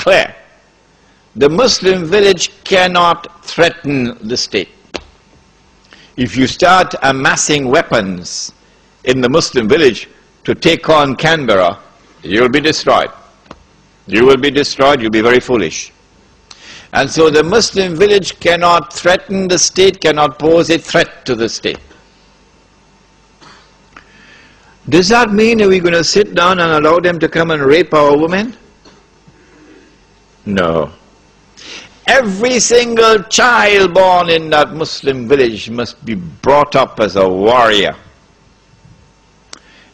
clear. The Muslim village cannot threaten the state. If you start amassing weapons in the Muslim village to take on Canberra, you'll be destroyed. You will be destroyed, you'll be very foolish. And so the Muslim village cannot threaten the state, cannot pose a threat to the state. Does that mean that we're going to sit down and allow them to come and rape our women? No. Every single child born in that Muslim village must be brought up as a warrior.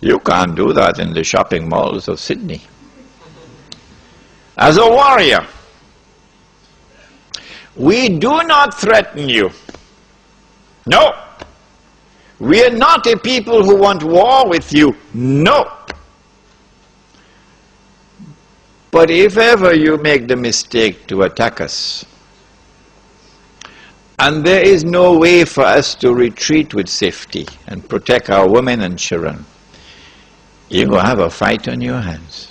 You can't do that in the shopping malls of Sydney. As a warrior. We do not threaten you. No. We are not a people who want war with you. No. But if ever you make the mistake to attack us, and there is no way for us to retreat with safety and protect our women and children, you're going to have a fight on your hands.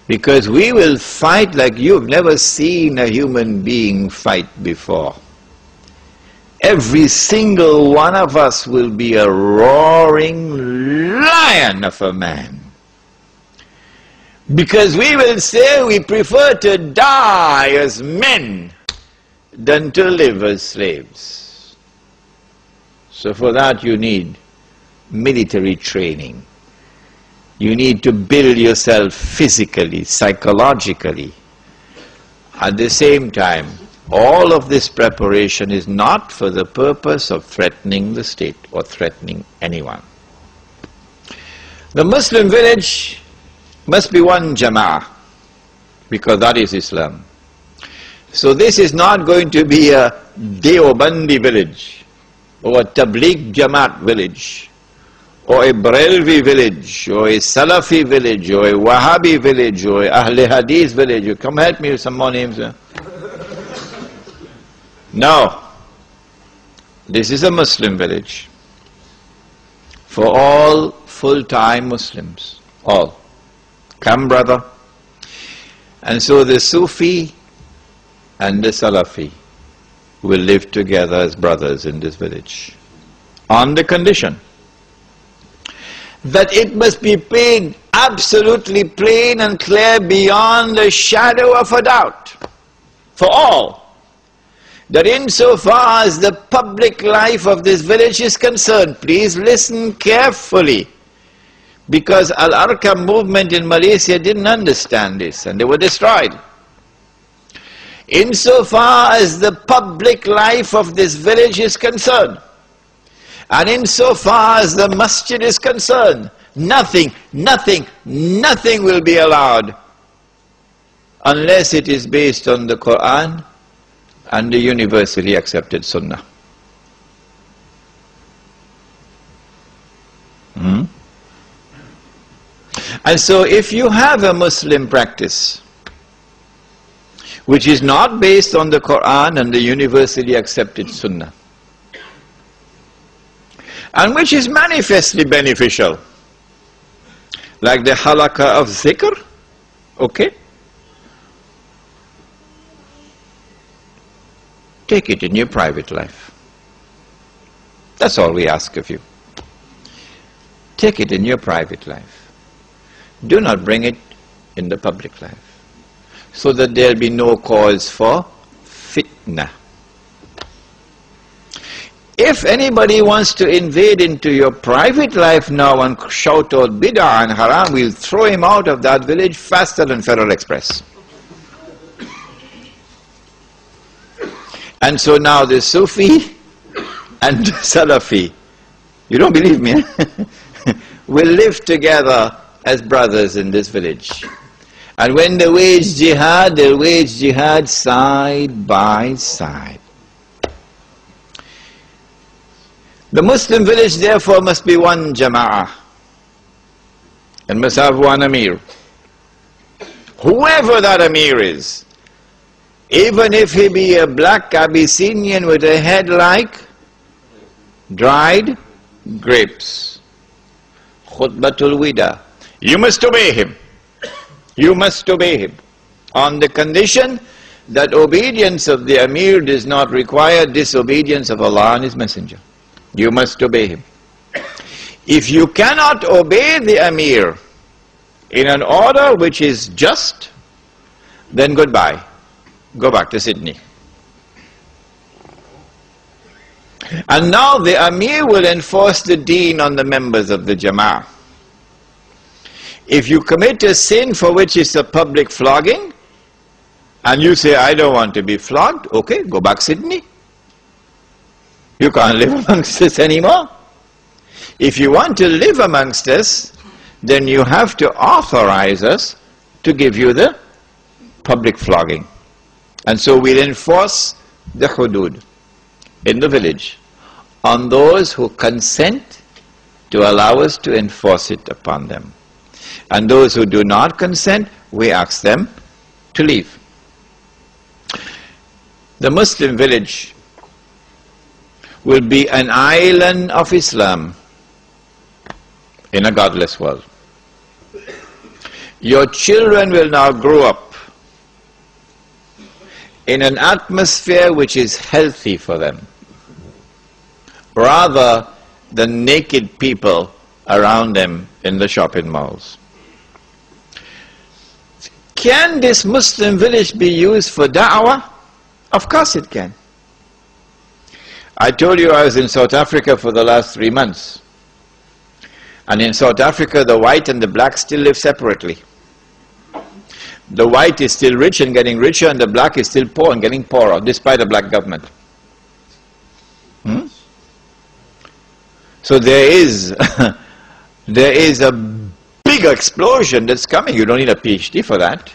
Because we will fight like you've never seen a human being fight before. Every single one of us will be a roaring lion of a man. Because we will say we prefer to die as men than to live as slaves. So for that you need military training. You need to build yourself physically, psychologically. At the same time, all of this preparation is not for the purpose of threatening the state or threatening anyone. The Muslim village must be one jama'ah, because that is Islam. So this is not going to be a Deobandi village, or a Tabligh Jamaat village, or a Barelvi village, or a Salafi village, or a Wahhabi village, or a Ahle Hadith village. You come help me with some more names. No. This is a Muslim village for all full-time Muslims. All. Come, brother. And so the Sufi and the Salafi will live together as brothers in this village, on the condition that it must be plain, absolutely plain and clear beyond the shadow of a doubt for all, that insofar as the public life of this village is concerned, please listen carefully, because Al-Arqam movement in Malaysia didn't understand this and they were destroyed. Insofar as the public life of this village is concerned, and insofar as the masjid is concerned, nothing will be allowed unless it is based on the Quran and the universally accepted Sunnah. And so if you have a Muslim practice which is not based on the Quran and the universally accepted Sunnah, and which is manifestly beneficial, like the halaqah of zikr, okay? Take it in your private life. That's all we ask of you. Take it in your private life. Do not bring it in the public life, so that there will be no cause for fitna. If anybody wants to invade into your private life now and shout out bid'ah and haram, we'll throw him out of that village faster than Federal Express. And so now the Sufi and the Salafi, you don't believe me, will live together as brothers in this village. And when they wage jihad, they'll wage jihad side by side. The Muslim village therefore must be one jama'ah and must have one amir. Whoever that amir is, even if he be a black Abyssinian with a head like dried grapes, khutbatul wida, you must obey him. You must obey him. on the condition that obedience of the Amir does not require disobedience of Allah and His Messenger. You must obey him. If you cannot obey the Amir in an order which is just, then goodbye. Go back to Sydney. And now the Amir will enforce the deen on the members of the Jama'ah. If you commit a sin for which is a public flogging, and you say, I don't want to be flogged, okay, go back Sydney. You can't live amongst us anymore. If you want to live amongst us, then you have to authorize us to give you the public flogging. And so we'll enforce the hudud in the village on those who consent to allow us to enforce it upon them. And those who do not consent, we ask them to leave. The Muslim village will be an island of Islam in a godless world. Your children will now grow up in an atmosphere which is healthy for them, rather than naked people around them in the shopping malls. Can this Muslim village be used for da'wah? Of course it can. I told you I was in South Africa for the last 3 months. And in South Africa, the white and the black still live separately. The white is still rich and getting richer, and the black is still poor and getting poorer, despite the black government. So there is, there is a big explosion that's coming. You don't need a PhD for that.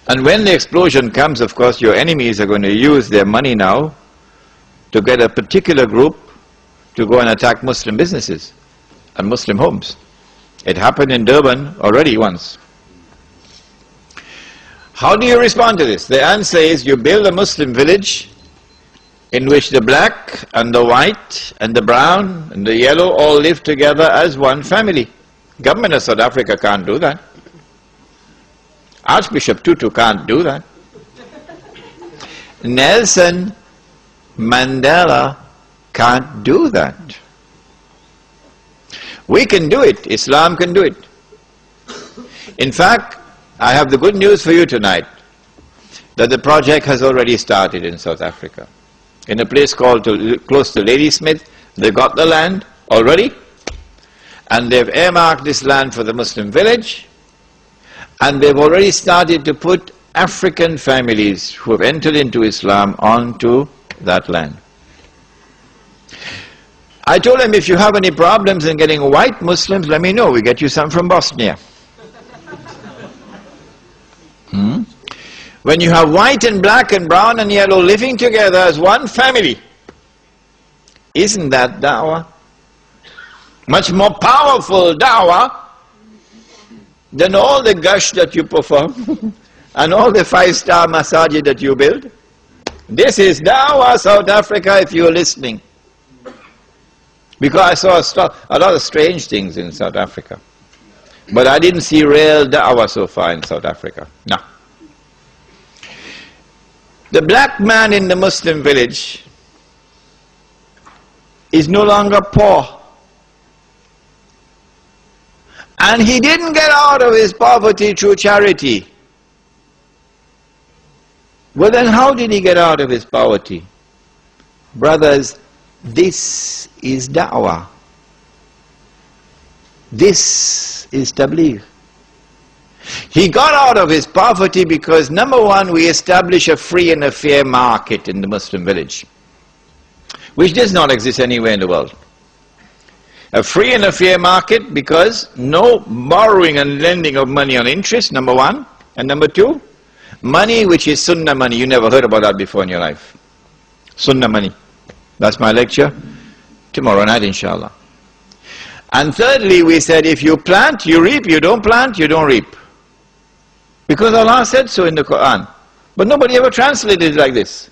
And when the explosion comes, of course, your enemies are going to use their money now to get a particular group to go and attack Muslim businesses and Muslim homes. It happened in Durban already once. How do you respond to this? The answer is you build a Muslim village in which the black and the white and the brown and the yellow all live together as one family. Government of South Africa can't do that. Archbishop Tutu can't do that. Nelson Mandela can't do that. We can do it. Islam can do it. In fact, I have the good news for you tonight, that the project has already started in South Africa. In a place called close to Ladysmith, they got the land already, and they've earmarked this land for the Muslim village, and they've already started to put African families who have entered into Islam onto that land. I told them, if you have any problems in getting white Muslims, let me know, we get you some from Bosnia. When you have white and black and brown and yellow living together as one family, isn't that da'wah? Much more powerful da'wah than all the gush that you perform and all the 5-star masajid that you build. This is da'wah, South Africa, if you're listening. Because I saw a lot of strange things in South Africa. But I didn't see real da'wah so far in South Africa. No. The black man in the Muslim village is no longer poor. And he didn't get out of his poverty through charity. Well then, how did he get out of his poverty? Brothers, this is da'wah. This is tabligh. He got out of his poverty because, number one, we establish a free and a fair market in the Muslim village, which does not exist anywhere in the world. A free and a fair market because no borrowing and lending of money on interest, number one. And number two, money which is sunnah money. You never heard about that before in your life. Sunnah money. That's my lecture tomorrow night, inshallah. And thirdly, we said, if you plant, you reap. You don't plant, you don't reap. Because Allah said so in the Quran. But nobody ever translated it like this.